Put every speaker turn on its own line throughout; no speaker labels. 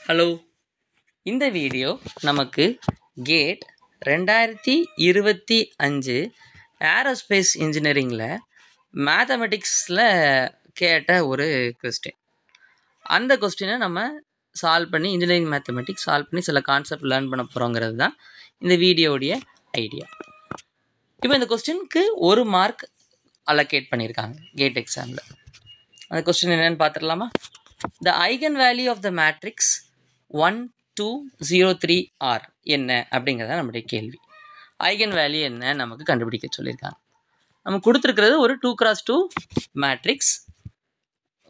Hello, இந்த video நமக்கு gate 2025 aerospace இன்ஜினியரிங்கில் மேத்தமெட்டிக்ஸில் கேட்ட ஒரு கொஸ்டின். அந்த கொஸ்டினை நம்ம சால்வ் பண்ணி இன்ஜினியரிங் மேத்தமெட்டிக்ஸ் சால்வ் பண்ணி சில கான்செப்ட் லேர்ன் பண்ண போகிறோங்கிறது தான் இந்த வீடியோவுடைய ஐடியா. இப்போ இந்த கொஸ்டினுக்கு 1 மார்க் அலோகேட் பண்ணியிருக்காங்க கேட் எக்ஸாமில். அந்த கொஸ்டின் என்னென்னு பார்த்துடலாமா? The eigenvalue of the matrix 1, 2, 0, 3 R என்ன அப்படிங்கிறத நம்முடைய கேள்வி. ஐகன் வேல்யூ என்ன நமக்கு கண்டுபிடிக்க சொல்லியிருக்காங்க. நம்ம கொடுத்துருக்கிறது ஒரு 2x2 மேட்ரிக்ஸ்.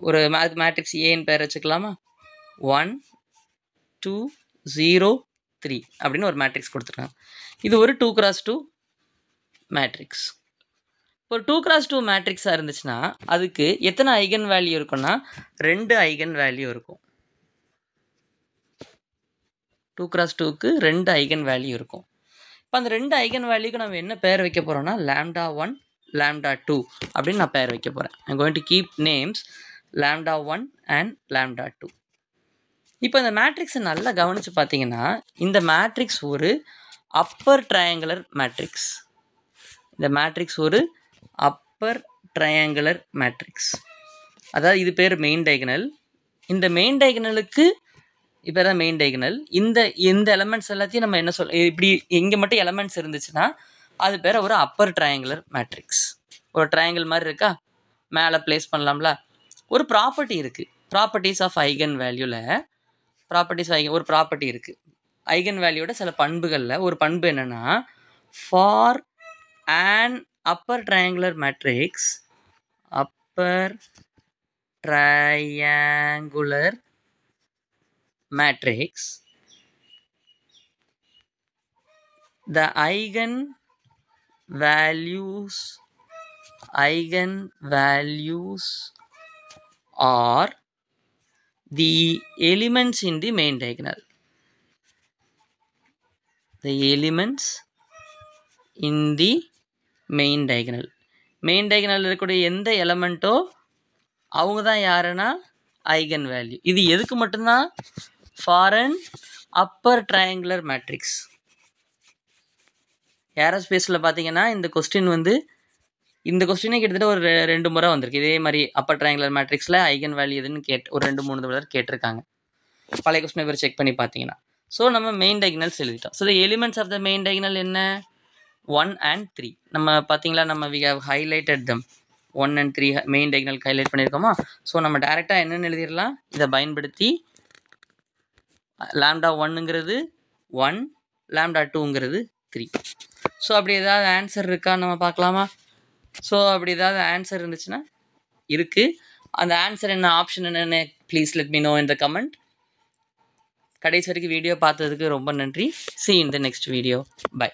ஒரு மேட்ரிக்ஸ் ஏன்னு பேர் வச்சுக்கலாமா? 1, 2, 0, 3 அப்படின்னு ஒரு மேட்ரிக்ஸ் கொடுத்துருக்காங்க. இது ஒரு 2x2 மேட்ரிக்ஸ். ஒரு 2x2 மேட்ரிக்ஸாக இருந்துச்சுன்னா அதுக்கு எத்தனை ஐகன் வேல்யூ இருக்குன்னா 2 ஐகன் வேல்யூ இருக்கும். 2x2க்கு 2 ஐகன் வேல்யூ இருக்கும். இப்போ அந்த 2 ஐகன் வேல்யூக்கு நம்ம என்ன பேர் வைக்க போகிறோம்னா λ1, λ2 அப்படின்னு நான் பேர் வைக்க போகிறேன். I'm going to keep names λ1 and λ2. இப்போ இந்த மேட்ரிக்ஸை நல்லா கவனித்து பார்த்தீங்கன்னா இந்த மேட்ரிக்ஸ் ஒரு அப்பர் ட்ரையாங்குலர் மேட்ரிக்ஸ். இந்த மேட்ரிக்ஸ் ஒரு அப்பர் ட்ரையாங்குலர் மேட்ரிக்ஸ். அதாவது இது பேர் மெயின் டைகனல். இந்த மெயின் டைகனலுக்கு இப்போ தான் மெயின் டைகனல். இந்த எலமெண்ட்ஸ் எல்லாத்தையும் நம்ம என்ன இப்படி இங்கே மட்டும் எலமெண்ட்ஸ் இருந்துச்சுன்னா அது பேர் ஒரு அப்பர் ட்ரையாங்குலர் மேட்ரிக்ஸ். ஒரு ட்ரையாங்கிள் மாதிரி இருக்கா, மேலே பிளேஸ் பண்ணலாம்ல. ஒரு ப்ராப்பர்ட்டி இருக்குது, ப்ராப்பர்ட்டிஸ் ஆஃப் ஐகன் வேல்யூவில் ஒரு ப்ராப்பர்ட்டி இருக்குது. ஐகன் வேல்யூவோட சில பண்புகளில் ஒரு பண்பு என்னென்னா, for an upper triangular matrix, the eigenvalues are the elements in the main diagonal. The elements in the main diagonal இருக்கக்கூடிய எந்த எலமெண்ட்டோ அவங்க தான் யாருன்னா ஐகன் வேல்யூ. இது எதுக்கு மட்டும்தான்? For an upper triangular matrix. ஏரோஸ்பேஸில் பார்த்தீங்கன்னா இந்த கொஸ்டினே கிட்டத்தட்ட ஒரு 2 முறை வந்திருக்கு. இதே மாதிரி அப்பர் ட்ரையாங்குலர் மேட்ரிக்ஸில் ஐகன் வேல்யூ எதுன்னு ஒரு 2-3 தடவை கேட்டிருக்காங்க. பழைய கொஸ்டினை பேர் செக் பண்ணி பார்த்தீங்கன்னா. ஸோ நம்ம மெயின் டைகனல்ஸ் எழுதிட்டோம். So the elements of the main diagonal என்ன? 1 and 3. நம்ம பார்த்தீங்களா, நம்ம we have highlighted them. 1 and 3 main டைகனலுக்கு ஹைலைட் பண்ணியிருக்கோமா? ஸோ நம்ம டேரெக்டாக என்னென்னு எழுதிடலாம், இதை பயன்படுத்தி λ1ங்கிறது 1, λ2ங்கிறது 3. ஸோ அப்படி ஏதாவது ஆன்சர் இருக்கான்னு நம்ம பார்க்கலாமா? ஸோ அப்படி ஏதாவது ஆன்சர் இருந்துச்சுன்னா இருக்குது. அந்த ஆன்சர் என்ன, ஆப்ஷன் என்னென்னு please let me know in the comment. கடைசி வரைக்கும் வீடியோ பார்த்ததுக்கு ரொம்ப நன்றி. See you in the next video. Bye.